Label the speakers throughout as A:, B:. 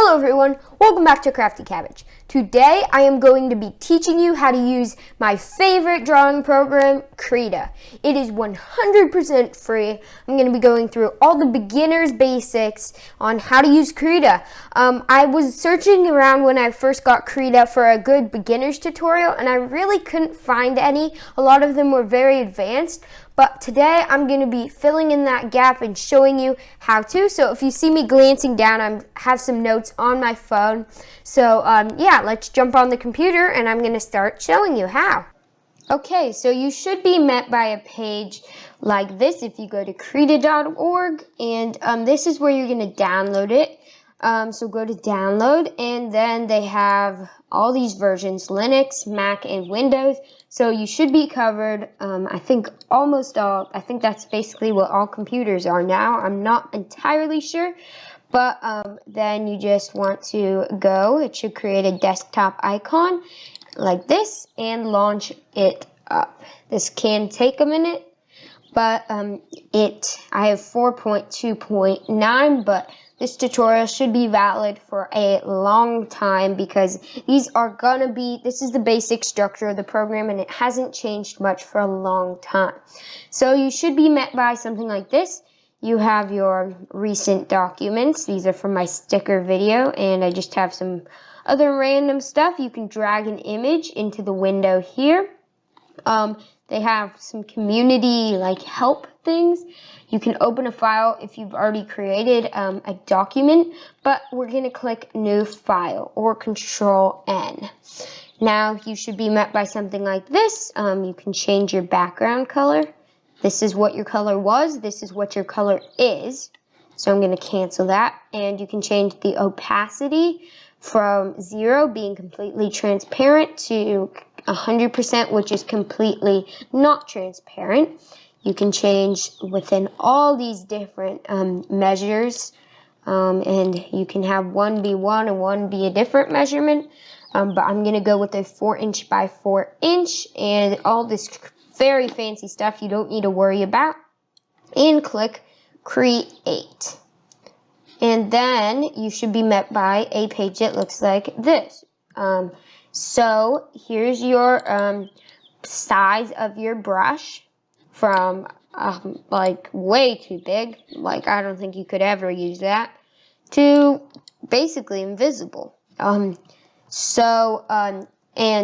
A: Hello everyone, welcome back to Crafty Cabbage. Today I am going to be teaching you how to use my favorite drawing program, Krita. It is 100% free. I'm going to be going through all the beginner's basics on how to use Krita. I was searching around when I first got Krita for a good beginner's tutorial and I really couldn't find any. A lot of them were very advanced. But today I'm going to be filling in that gap and showing you how to. So if you see me glancing down, I have some notes on my phone. So yeah, let's jump on the computer and I'm going to start showing you how. Okay, so you should be met by a page like this if you go to krita.org, and this is where you're going to download it. So go to download, and then they have all these versions, Linux, Mac, and Windows. So you should be covered, I think almost all. I think that's basically what all computers are now. I'm not entirely sure, but then you just want to go. It should create a desktop icon like this and launch it up. This can take a minute, but I have 4.2.9, but this tutorial should be valid for a long time because this is the basic structure of the program and it hasn't changed much for a long time. So you should be met by something like this. You have your recent documents. These are from my sticker video, and I just have some other random stuff. You can drag an image into the window here. They have some community help things. You can open a file if you've already created a document, but we're going to click New File or Control N. Now you should be met by something like this. You can change your background color. This is what your color was. This is what your color is. So I'm going to cancel that. And you can change the opacity from 0, being completely transparent, to 100%, which is completely not transparent. You can change within all these different measures, and you can have one be one and one be a different measurement. But I'm going to go with a 4" by 4", and all this very fancy stuff you don't need to worry about. And click Create. And then you should be met by a page that looks like this. So here's your size of your brush, from way too big, I don't think you could ever use that, to basically invisible. And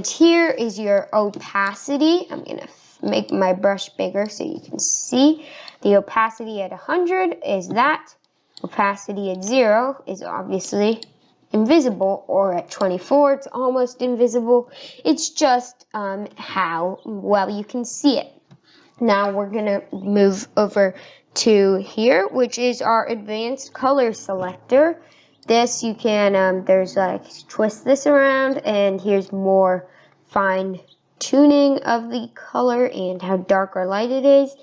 A: here is your opacity. I'm gonna make my brush bigger so you can see. The opacity at 100 is that. Opacity at 0 is obviously invisible, or at 24 it's almost invisible. It's just how well you can see it. Now we're gonna move over to here, which is our advanced color selector. This you can twist this around, and here's more fine tuning of the color and how dark or light it is.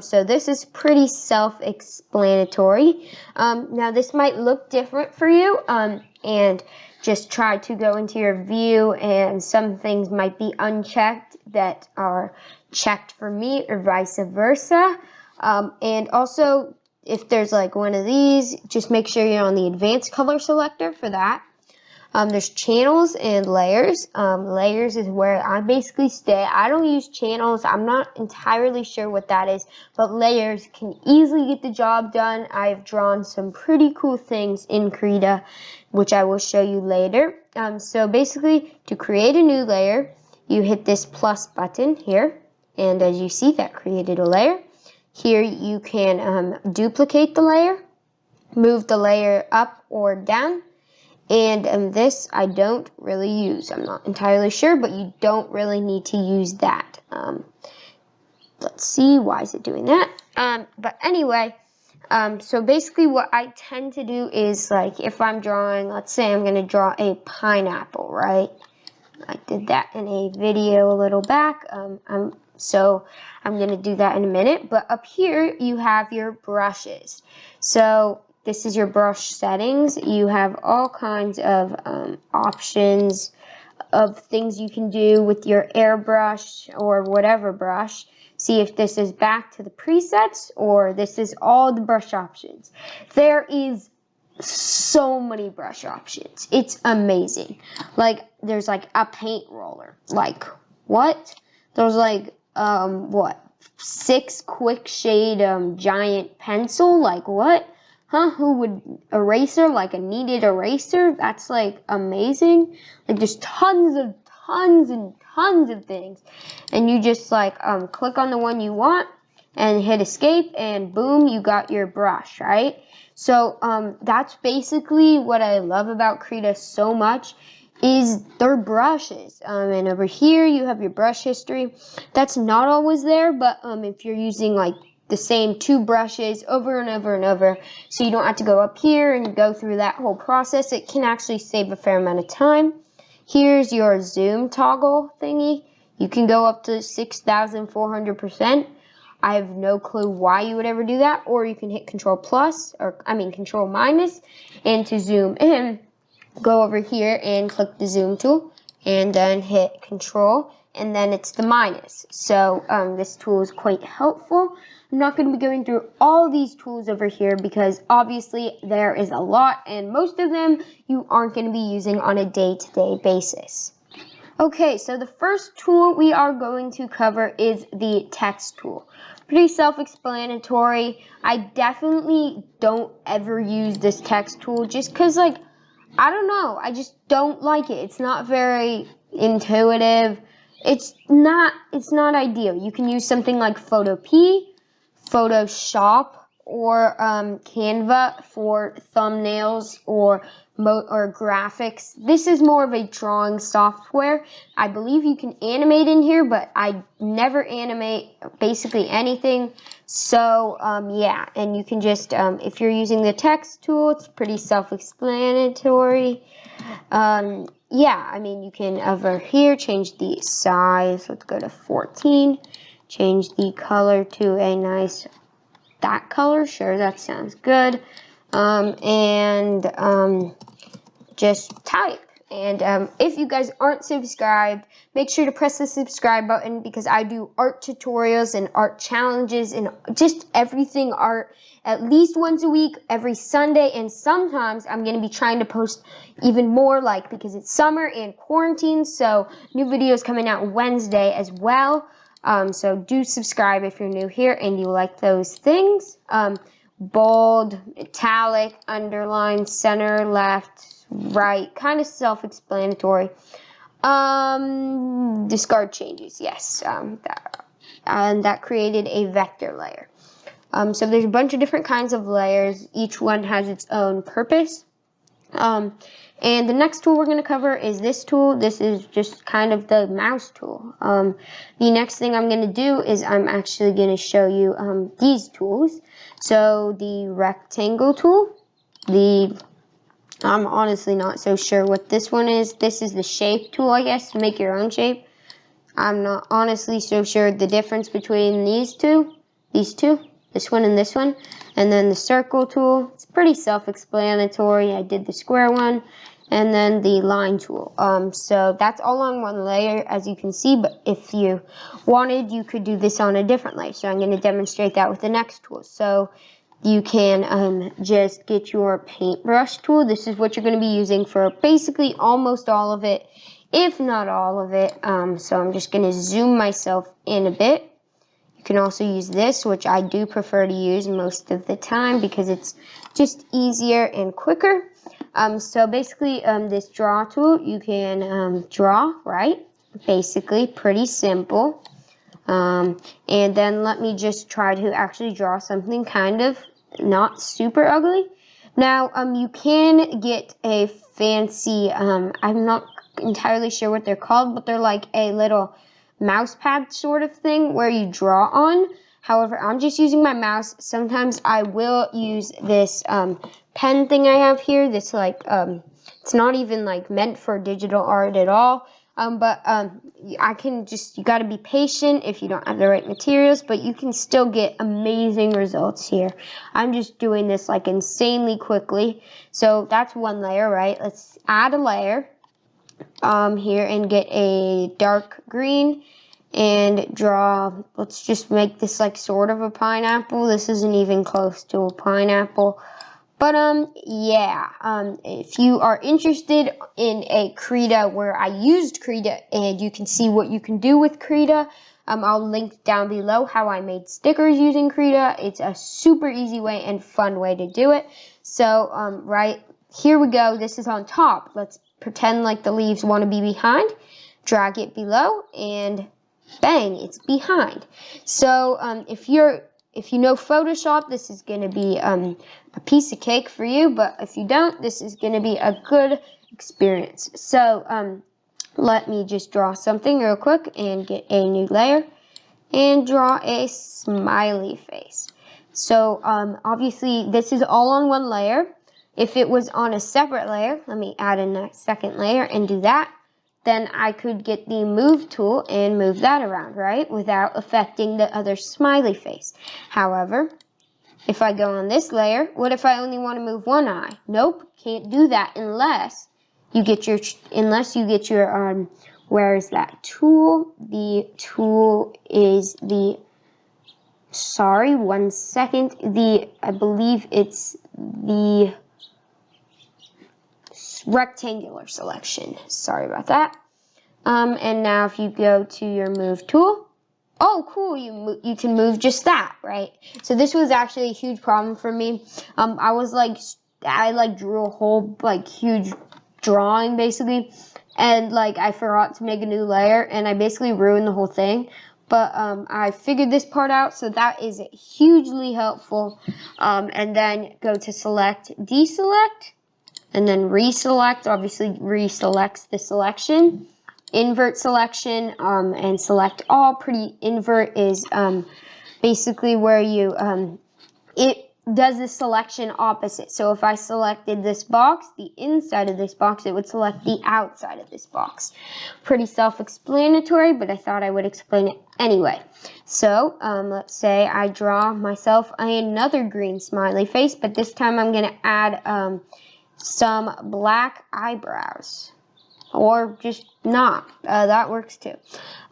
A: So this is pretty self-explanatory. Now this might look different for you, and just try to go into your view, and some things might be unchecked that are checked for me, or vice versa. And also, if there's one of these, just make sure you're on the advanced color selector for that. There's channels and layers. Layers is where I basically stay. I don't use channels. I'm not entirely sure what that is, but layers can easily get the job done. I've drawn some pretty cool things in Krita, which I will show you later. So basically, to create a new layer, you hit this plus button here, and as you see, that created a layer. Here you can duplicate the layer, move the layer up or down. And this I don't really use. I'm not entirely sure, but you don't really need to use that. Let's see, why is it doing that? But anyway, so basically what I tend to do is, if I'm drawing, let's say I'm going to draw a pineapple, right? I did that in a video a little back. So I'm going to do that in a minute. But up here, you have your brushes. So this is your brush settings. You have all kinds of options of things you can do with your airbrush or whatever brush. See if this is back to the presets or this is all the brush options. There is so many brush options. It's amazing. Like, there's like a paint roller. Like, what? There's like, what? 6 quick shade giant pencil. Like, what? Huh? Who would eraser? Like a kneaded eraser? That's like amazing. Like, there's tons and tons of things. And you just like click on the one you want and hit escape, and boom, you got your brush, right? So that's basically what I love about Krita so much, is their brushes. And over here you have your brush history. That's not always there, but if you're using like the same 2 brushes over and over and over, so you don't have to go up here and go through that whole process, it can actually save a fair amount of time. Here's your zoom toggle thingy. You can go up to 6,400%. I have no clue why you would ever do that. Or you can hit Control minus, and to zoom in, go over here and click the zoom tool, and then hit Control, and then it's the minus. So this tool is quite helpful. I'm not going to be going through all these tools over here because obviously there is a lot, and most of them you aren't going to be using on a day-to-day basis. Okay, so the first tool we are going to cover is the text tool. Pretty self-explanatory. I definitely don't ever use this text tool just because, like, I don't know. I just don't like it. It's not very intuitive. It's not ideal. You can use something like Photoshop, or Canva for thumbnails or graphics. This is more of a drawing software. I believe you can animate in here, but I never animate basically anything. So yeah, and you can just, if you're using the text tool, it's pretty self-explanatory. Yeah, I mean, you can over here change the size. Let's go to 14. Change the color to a nice that color. Sure, that sounds good. Just type. And if you guys aren't subscribed, make sure to press the subscribe button, because I do art tutorials and art challenges and just everything art at least once a week, every Sunday, and sometimes I'm going to be trying to post even more, like, because it's summer and quarantine, so new videos coming out Wednesday as well. So do subscribe if you're new here and you like those things. Bold, italic, underline, center, left, right, kind of self-explanatory. Discard changes, yes. That created a vector layer. So there's a bunch of different kinds of layers. Each one has its own purpose. And the next tool we're going to cover is this tool. This is just kind of the mouse tool. The next thing I'm going to do is I'm actually going to show you these tools. So the rectangle tool, I'm honestly not so sure what this one is. This is the shape tool, I guess, to make your own shape. I'm not honestly so sure the difference between these two, this one and this one. And then the circle tool, it's pretty self-explanatory. I did the square one. And then the line tool. So that's all on one layer, as you can see, but if you wanted, you could do this on a different layer. So I'm going to demonstrate that with the next tool. So you can just get your paintbrush tool. This is what you're going to be using for basically almost all of it, if not all of it. So I'm just going to zoom myself in a bit. You can also use this, which I do prefer to use most of the time because it's just easier and quicker. So basically, this draw tool, you can draw, right? Basically, pretty simple. And then let me just try to actually draw something kind of not super ugly. Now, you can get a fancy, I'm not entirely sure what they're called, but they're like a little mouse pad sort of thing where you draw on. However, I'm just using my mouse. Sometimes I will use this pen thing I have here. This like, it's not even like meant for digital art at all. But I can just, you got to be patient if you don't have the right materials, but you can still get amazing results here. I'm just doing this like insanely quickly. So that's one layer, right? Let's add a layer here and get a dark green and draw, let's just make this like sort of a pineapple. This isn't even close to a pineapple, But yeah, if you are interested in a Krita where I used Krita and you can see what you can do with Krita, I'll link down below how I made stickers using Krita. It's a super easy way and fun way to do it. So, right, here we go. This is on top. Let's pretend like the leaves want to be behind. Drag it below and bang, it's behind. So, if you know Photoshop, this is going to be a piece of cake for you, but if you don't, this is going to be a good experience. So, let me just draw something real quick and get a new layer and draw a smiley face. So, obviously, this is all on one layer. If it was on a separate layer, let me add in a second layer and do that. Then I could get the move tool and move that around, right? Without affecting the other smiley face. However, if I go on this layer, what if I only want to move one eye? Nope, can't do that unless you get your, where is that tool? The tool is sorry, 1 second. I believe it's the rectangular selection. Sorry about that. And now if you go to your move tool, oh cool, you can move just that, right? So this was actually a huge problem for me. I drew a whole huge drawing basically, and I forgot to make a new layer, and I basically ruined the whole thing. But I figured this part out, so that is hugely helpful. And then go to select, deselect, and then reselect. Obviously reselects the selection. Invert selection, and select all. Invert is basically where it does the selection opposite. So if I selected this box, the inside of this box, it would select the outside of this box. Pretty self-explanatory, but I thought I would explain it anyway. So let's say I draw myself another green smiley face, but this time I'm going to add some black eyebrows. Or just not. That works too.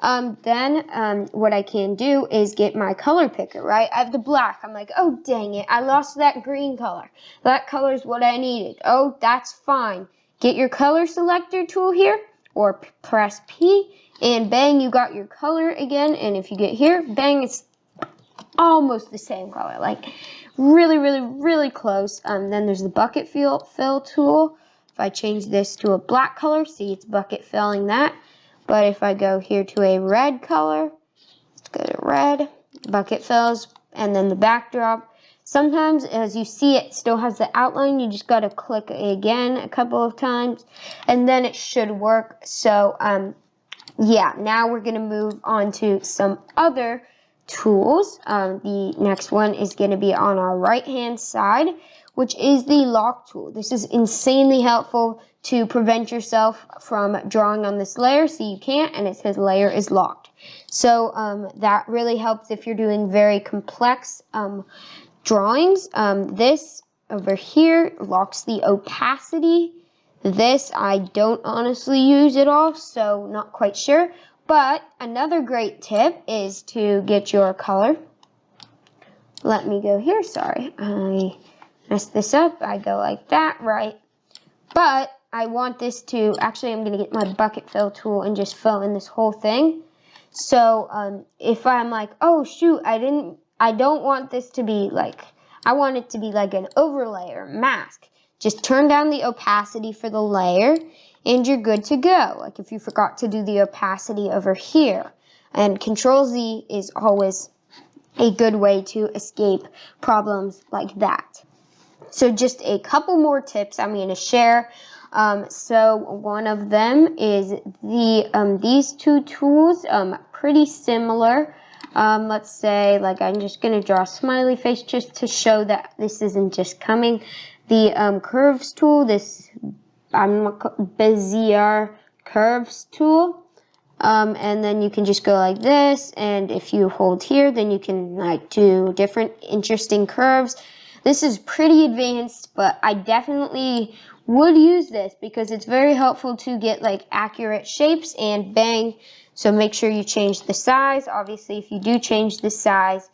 A: Then what I can do is get my color picker, right? I have the black. I'm like, oh, dang it. I lost that green color. That color is what I needed. Oh, that's fine. Get your color selector tool here, or press P, and bang, you got your color again. And if you get here, bang, it's almost the same color. Really, really, really close. Then there's the bucket fill tool. If I change this to a black color, see it's bucket filling that. But if I go here to a red color, let's go to red, bucket fills, and then the backdrop. Sometimes, as you see, it still has the outline. You just got to click again a couple of times, and then it should work. So, yeah, now we're going to move on to some other tools. The next one is going to be on our right-hand side, which is the lock tool. This is insanely helpful to prevent yourself from drawing on this layer. So you can't, and it says layer is locked. So that really helps if you're doing very complex drawings. This over here locks the opacity. This I don't honestly use at all, so not quite sure. But another great tip is to get your color. Let me go here, sorry. I messed this up. I go like that, right? But I want this to, actually I'm going to get my bucket fill tool and just fill in this whole thing. So if I'm like, oh shoot, I don't want this to be I want it to be like an overlay or mask. Just turn down the opacity for the layer and you're good to go. Like if you forgot to do the opacity over here. And Control Z is always a good way to escape problems like that. So just a couple more tips I'm going to share. So one of them is these two tools, pretty similar. Let's say I'm just going to draw a smiley face just to show that this isn't just coming. The curves tool, this Bezier curves tool. And then you can just go like this, and if you hold here, then you can do different interesting curves. This is pretty advanced, but I definitely would use this because it's very helpful to get accurate shapes and bang. So make sure you change the size. Obviously, if you do change the size,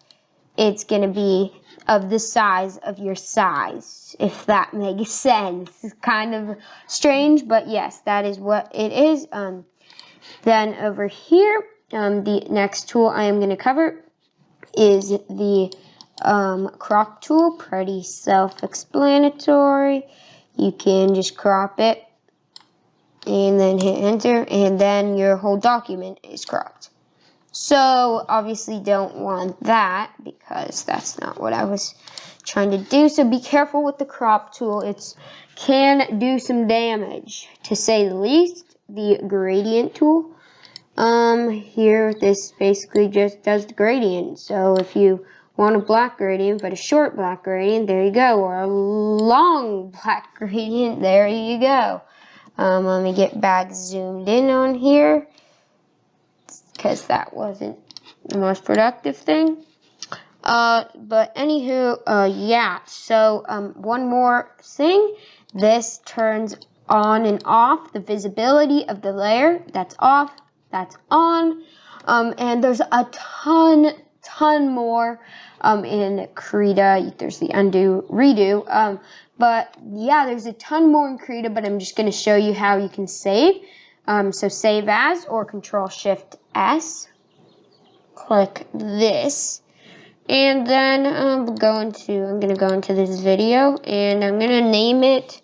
A: it's going to be of the size of your size, if that makes sense. It's kind of strange, but yes, that is what it is. Then over here, the next tool I am going to cover is the crop tool. Pretty self-explanatory. You can just crop it and then hit enter, and then your whole document is cropped. So obviously don't want that, because that's not what I was trying to do. So be careful with the crop tool. It can do some damage, to say the least. The gradient tool, here this basically just does the gradient. So if you want a black gradient but a short black gradient, there you go, or a long black gradient, there you go. Let me get back zoomed in on here, because that wasn't the most productive thing. But anywho, yeah, so one more thing. This turns on and off the visibility of the layer. That's off, that's on. And there's a ton more in Krita. There's the undo, redo. But yeah, there's a ton more in Krita, but I'm just going to show you how you can save. So save as, or Control-Shift-S. Click this. And then I'm going to go into this video, and I'm going to name it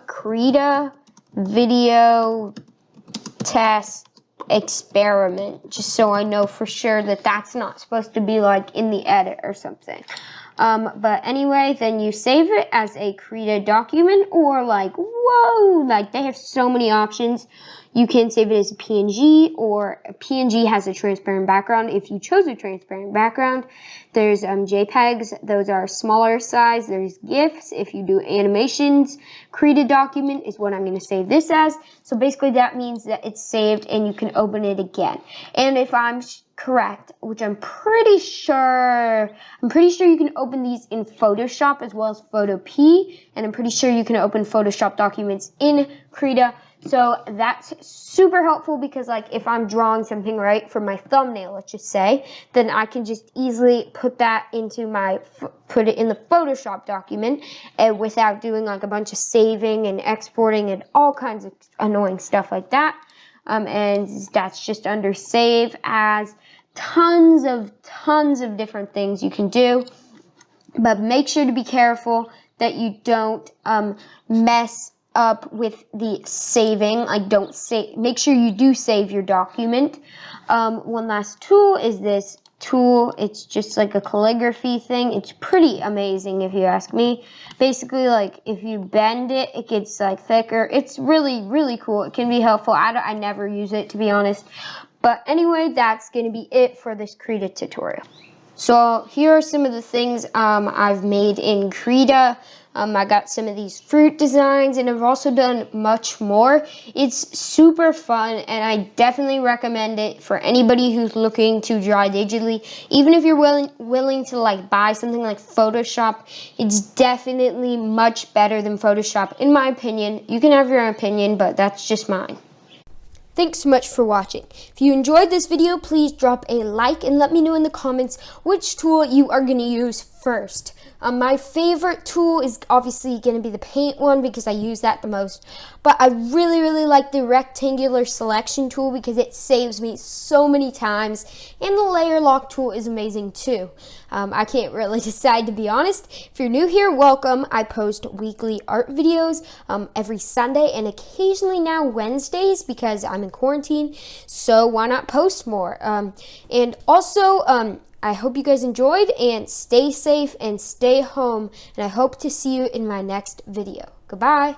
A: Krita Video Test Experiment, just so I know for sure that that's not supposed to be like in the edit or something. But anyway, then you save it as a Krita document, or like, whoa, like they have so many options. You can save it as a PNG, or a PNG has a transparent background. If you chose a transparent background, there's JPEGs. Those are smaller size. There's GIFs. If you do animations, Krita document is what I'm going to save this as. So basically that means that it's saved and you can open it again. And if I'm correct, which I'm pretty sure you can open these in Photoshop as well as Photopea, and I'm pretty sure you can open Photoshop documents in Krita. So that's super helpful, because like if I'm drawing something right for my thumbnail, let's just say, then I can just easily put that into put it in the Photoshop document, and without doing like a bunch of saving and exporting and all kinds of annoying stuff like that. And that's just under save as. Tons of different things you can do, but make sure to be careful that you don't mess up with the saving. Like, make sure you do save your document. One last tool is this tool. It's just like a calligraphy thing. It's pretty amazing if you ask me. Basically, like if you bend it, it gets like thicker. It's really cool. It can be helpful. I never use it, to be honest. But anyway, that's going to be it for this Krita tutorial. So here are some of the things I've made in Krita. I got some of these fruit designs, and I've also done much more. It's super fun, and I definitely recommend it for anybody who's looking to draw digitally. Even if you're willing to like buy something like Photoshop, it's definitely much better than Photoshop, in my opinion. You can have your own opinion, but that's just mine. Thanks so much for watching. If you enjoyed this video, please drop a like and let me know in the comments which tool you are going to use first. My favorite tool is obviously going to be the paint one, because I use that the most. But I really like the rectangular selection tool, because it saves me so many times. And the layer lock tool is amazing too. I can't really decide, to be honest. If you're new here, welcome. I post weekly art videos every Sunday and occasionally now Wednesdays, because I'm in quarantine. So why not post more? And also, I hope you guys enjoyed, and stay safe and stay home, and I hope to see you in my next video. Goodbye.